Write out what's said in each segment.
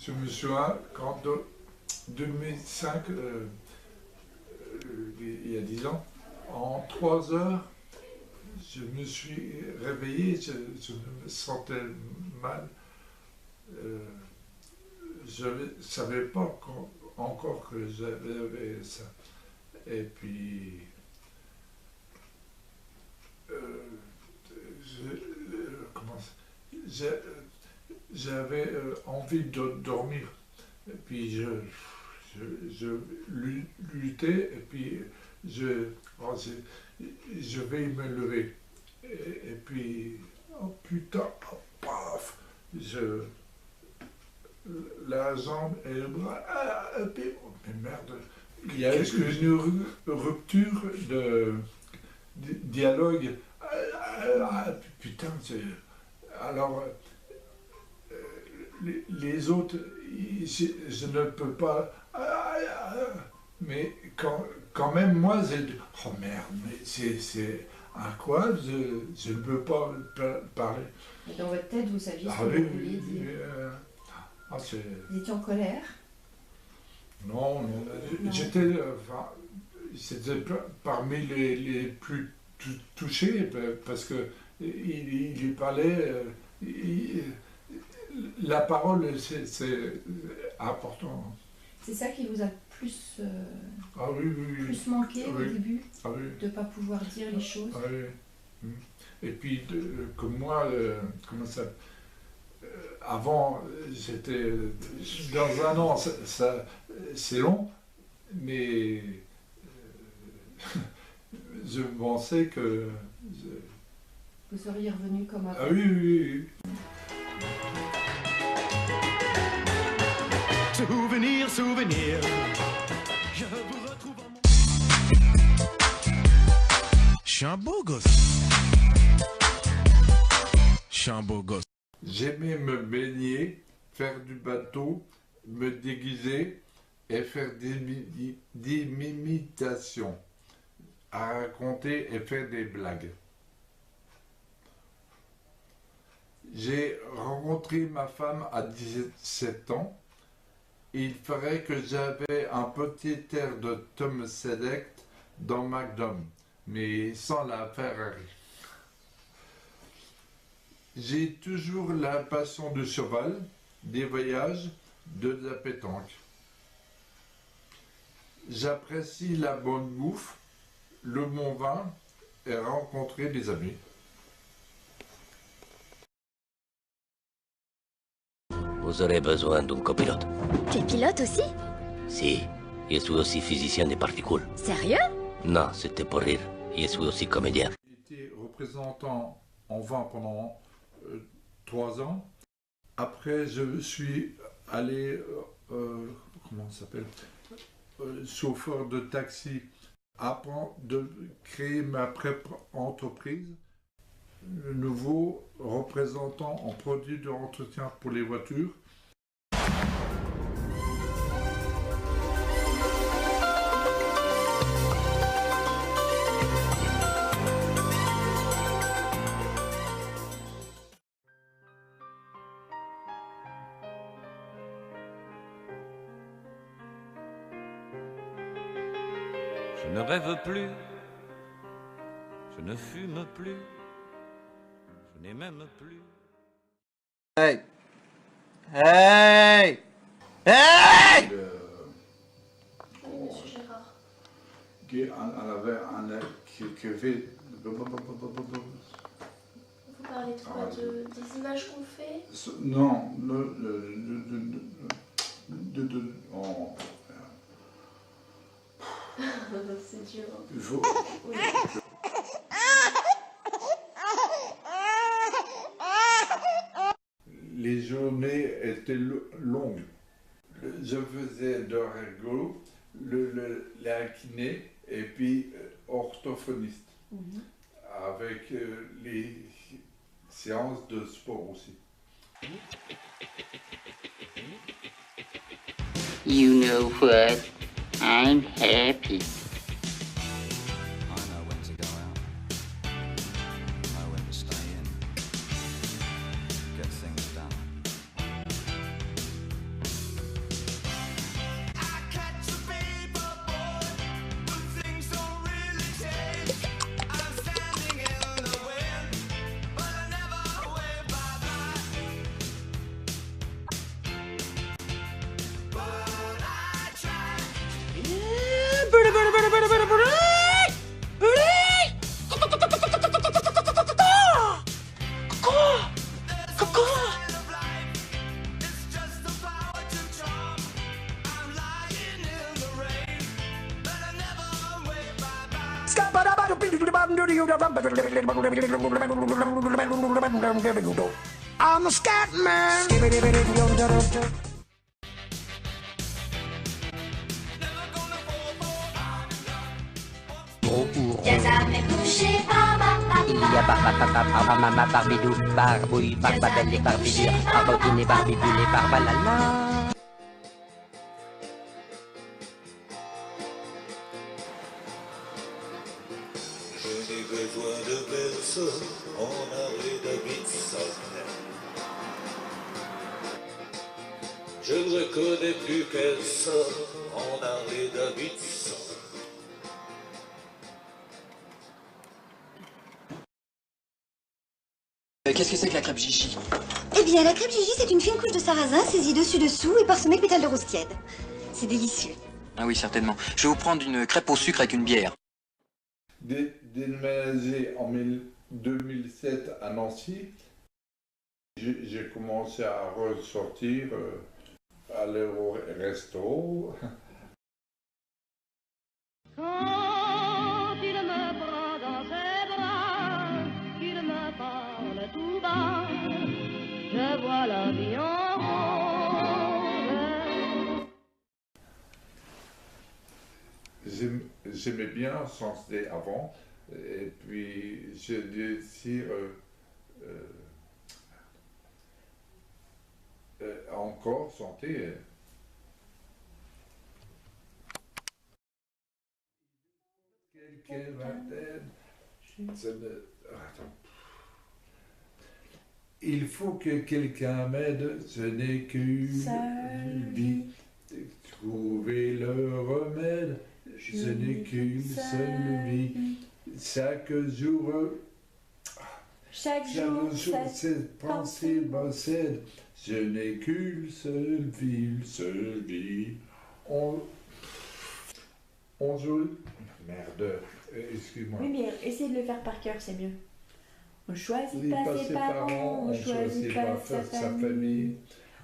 Je me souviens qu'en 2005, il y a 10 ans, en 3 heures, je me suis réveillé, je me sentais mal. Je ne savais pas encore que j'avais ça. Et puis, j'avais envie de dormir. Et puis je luttais et puis je vais me lever. Et puis, oh putain, oh, paf, la jambe et le bras, et puis, oh, mais merde, il y a une rupture de dialogue. Putain, alors les autres, je ne peux pas. Mais quand même, moi, oh merde, mais c'est à quoi je ne peux pas parler. Mais dans votre tête, vous saviez ce que vous vouliez dire. Vous étiez en colère? Non, j'étais. C'était parmi les plus touchés parce que il parlait. La parole, c'est important. C'est ça qui vous a plus, oui. plus manqué au début, de ne pas pouvoir dire les choses. Oui. Et puis, comme moi, comment ça, avant, j'étais dans un an, ça c'est long, mais je pensais que... Vous seriez revenu comme avant. Oui. Souvenir, je vous retrouve en mon... Je suis un beau gosse. J'aimais me baigner, faire du bateau, me déguiser et faire des imitations, à raconter et faire des blagues. J'ai rencontré ma femme à 17 ans. Il paraît que j'avais un petit air de Tom Selleck dans Magnum, mais sans la Ferrari. J'ai toujours la passion du cheval, des voyages, de la pétanque. J'apprécie la bonne bouffe, le bon vin et rencontrer des amis. Vous aurez besoin d'un copilote. T'es pilote aussi? Si, je suis aussi physicien des particules. Sérieux? Non, c'était pour rire. Je suis aussi comédien. J'ai été représentant en vin pendant 3 ans. Après, je suis allé, comment ça s'appelle, chauffeur de taxi, avant de créer ma propre entreprise. Le nouveau représentant en produits d'entretien pour les voitures. Je ne rêve plus, je ne fume plus, je n'ai même plus. Hey! Hey! Hey! Monsieur Gérard. Elle avait un qui fait... Vous parlez de quoi? Des images qu'on fait? Non, C'est dur. Il faut... Oui. Les journées étaient longues. Je faisais de rigolo, la kiné et puis orthophoniste. Avec les séances de sport aussi. You know what? I'm happy. I know when to go out. I know when to stay in. Get things done. I'm a scat man. Jamais couché par ma Il y a par maman, barbidou, barbouille, barbadelle et barbidure, barbotine et barbiboule et barbalala. Je n'ai besoin de personne en arrêt Davidson. Je ne reconnais plus personne en arrêt Davidson. Qu'est-ce que c'est que la crêpe Gigi? Eh bien, la crêpe Gigi, c'est une fine couche de sarrasin saisie dessus-dessous et parsemée de pétales de rose tiède. C'est délicieux. Ah oui, certainement. Je vais vous prendre une crêpe au sucre avec une bière. Déménagé en 2007 à Nancy, j'ai commencé à ressortir, aller au resto. Quand il me prend dans ses bras, qu'il me parle tout bas, je vois la vie en rose. J'aimais bien chanter avant, et puis je désire encore chanter. Quelqu'un m'aide. Il faut que quelqu'un m'aide, ce n'est qu'une vie. Trouver le remède, ce n'est qu'une seule vie. Chaque jour, cette pensée m'obsède. Je n'ai qu'une seule vie, On joue. Merde, excuse-moi. Oui, mais essayez de le faire par cœur, c'est mieux. On choisit pas ses parents, on choisit pas sa famille.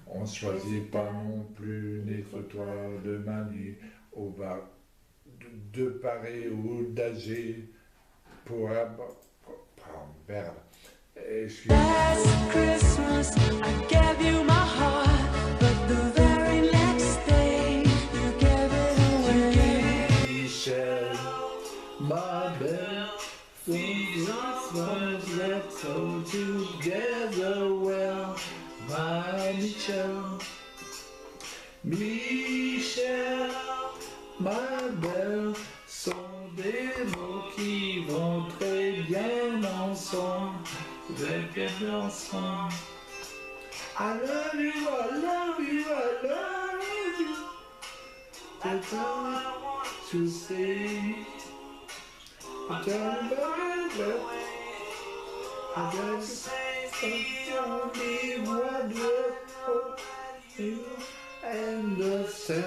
On choisit pas non plus nettoie-toi de manie au bar de Paris ou d'âgé pour merde. Last Christmas I gave you my heart, but the very next day you gave it away. Michel, my belle, things that so together well. My Michel, ma belle, sont des mots qui vont très bien ensemble, très bien ensemble. I love you, I love you, I love you. That's all I want to say. I just say only one word you understand.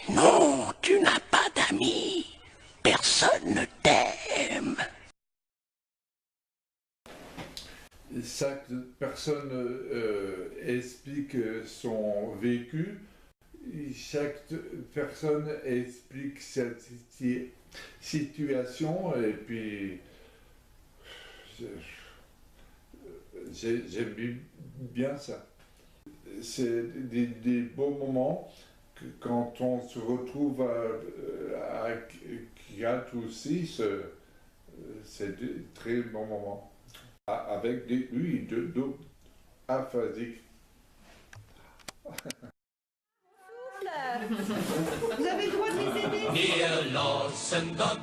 Non, tu n'as pas d'amis. Personne ne t'aime. Chaque personne explique son vécu. Chaque personne explique cette situation et puis j'aime bien ça. C'est des beaux moments que quand on se retrouve à 4 ou 6, c'est des très bons moments. Avec d'autres aphasiques. Vous avez le droit de les aider. Wir lassen dort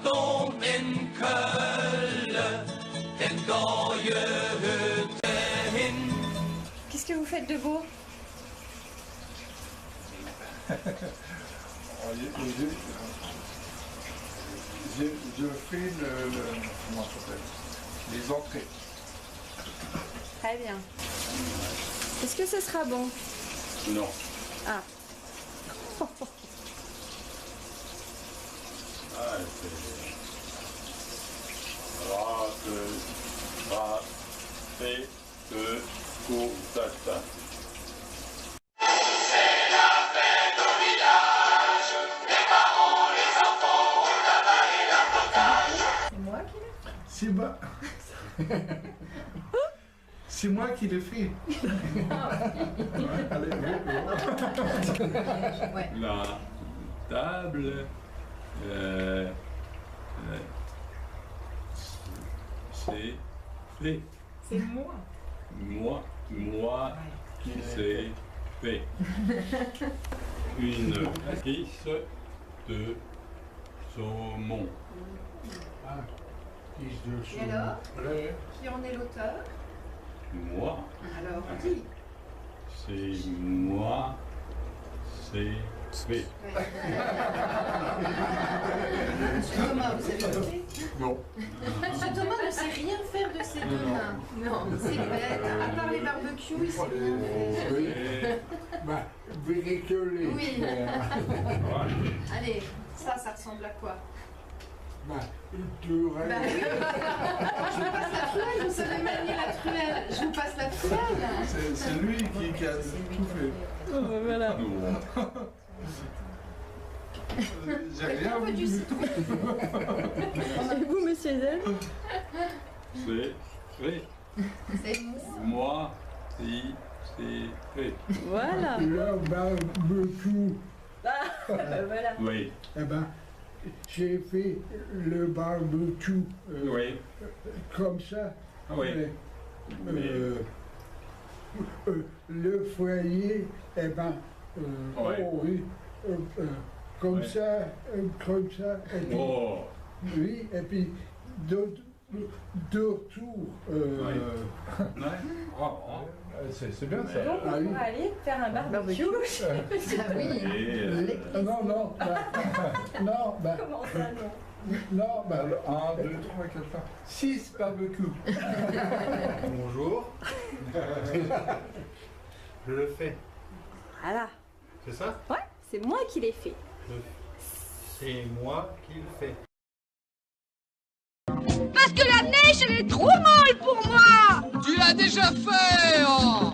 oben Köln, den neue Hütte hin. Qu'est-ce que vous faites de beau? Je fais comment ça s'appelle, les entrées. Très bien. Est-ce que ce sera bon? Non. Ah. Ah, c'est... C, E, O, ta, ta. C'est moi qui l'ai fait. C'est moi qui l'ai fait. Allez, Ouais. La table. C'est fait. C'est moi. Moi qui l'ai fait. Une pisse de saumon. Et alors, qui en est l'auteur? Moi. Alors, qui? C'est moi. C'est fait. Monsieur Thomas, vous savez noter? Non. Monsieur Thomas ne sait rien faire de ses deux mains. Non, c'est bête. À part les barbecues, il sait rien faire. Bah, bricoler. Oui. Allez, ça ressemble à quoi? Bah, tu Bah oui. Je vous passe la truelle, vous savez manier la truelle. Je vous passe la truelle. C'est lui qui a tout fait. Voilà. J'ai rien du vu. citron. Et vous, monsieur Zen? C'est fait. C'est Moi, si, c'est fait. Voilà. Le barbecue. Voilà. Oui. Eh ben, j'ai fait le barbecue Oui. comme ça. Ah oui. Le foyer, eh ben, Ouais. oh oui, comme Ouais. ça, comme ça. Et puis, Oh. oui, et puis deux tours. Ouais. Oh. C'est bien ça. Donc, on Ah oui. pourra aller faire un barbecue. Ah oui. Et, Non, non, non, bah, Comment ça, non? non, bah, 1, 2, 3, 4, 5. 6 barbecues. Bonjour. Je le fais. Voilà. C'est ça? Ouais, c'est moi qui l'ai fait. C'est moi qui le fais. Parce que la neige, elle est trop molle pour moi. Tu l'as déjà fait, oh.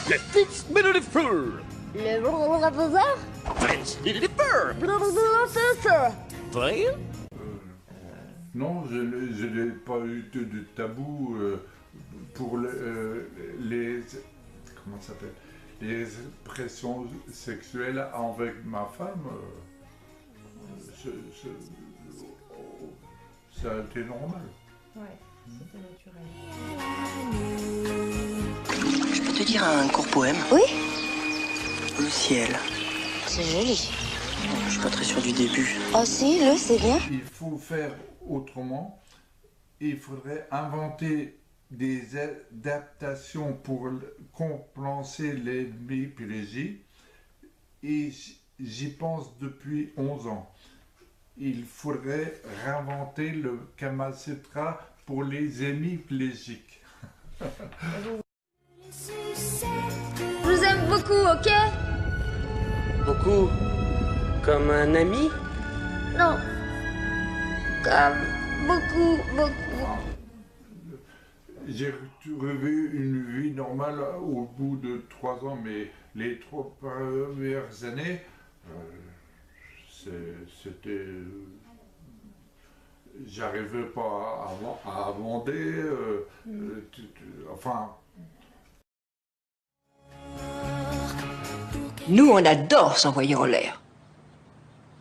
Le Fritz Beautiful. Le professeur? Fritz Beautiful. Vrai? Non, je n'ai pas eu de tabou pour les comment ça s'appelle, les expressions sexuelles avec ma femme. Ça a été normal. Ouais, c'était naturel. Je peux te dire un court poème? Oui? Le ciel. C'est joli. Je suis pas très sûr du début. Oh si, c'est bien. Il faut faire autrement. Il faudrait inventer des adaptations pour compenser l'hémiplégie. Et j'y pense depuis 11 ans. Il faudrait réinventer le Kama Sutra pour les hémiplégiques. Je vous aime beaucoup, ok? Beaucoup comme un ami? Non. Comme beaucoup. J'ai revu une vie normale au bout de 3 ans, mais les 3 premières années, c'était j'arrivais pas à amender, enfin... Nous, on adore s'envoyer en l'air.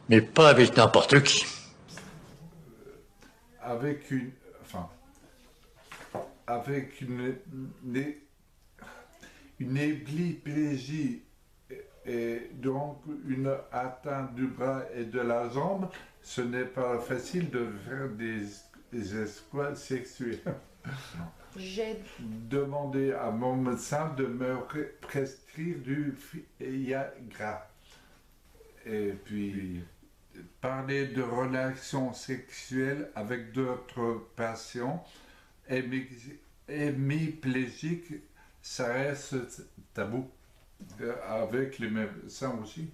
Mais pas avec n'importe qui. Avec une hémiplégie et donc une atteinte du bras et de la jambe, ce n'est pas facile de faire des exploits sexuels. J'ai demandé à mon médecin de me prescrire du Viagra. Et puis, parler de relations sexuelles avec d'autres patients hémiplégiques, ça reste tabou. Avec les médecins aussi.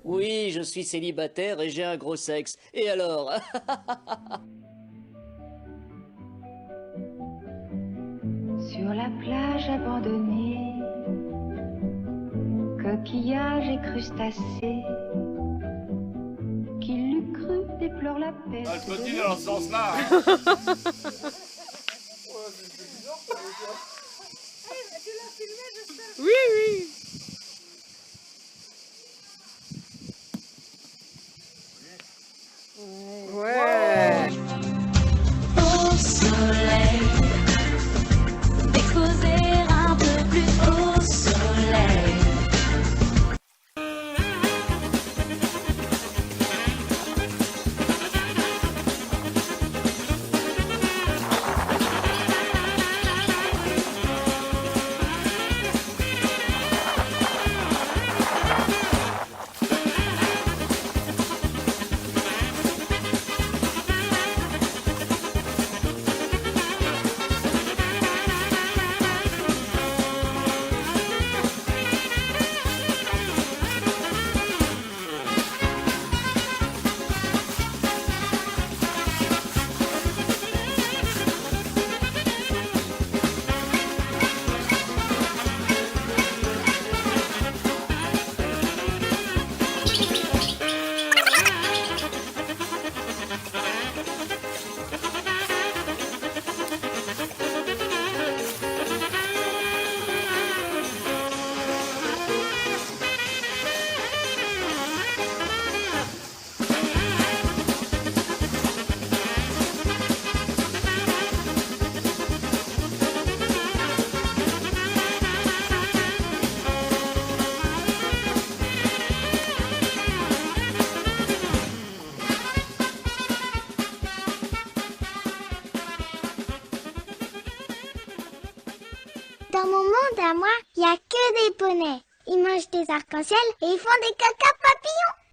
Oui, je suis célibataire et j'ai un gros sexe. Et alors? Sur la plage abandonnée, coquillages et crustacés, qui l'eût cru déplore la paix. Ah, je continue dans ce sens-là. Oui, oui. Ouais. Au soleil, exposer un peu plus au soleil. Dans mon monde à moi, il n'y a que des poneys. Ils mangent des arcs-en-ciel et ils font des caca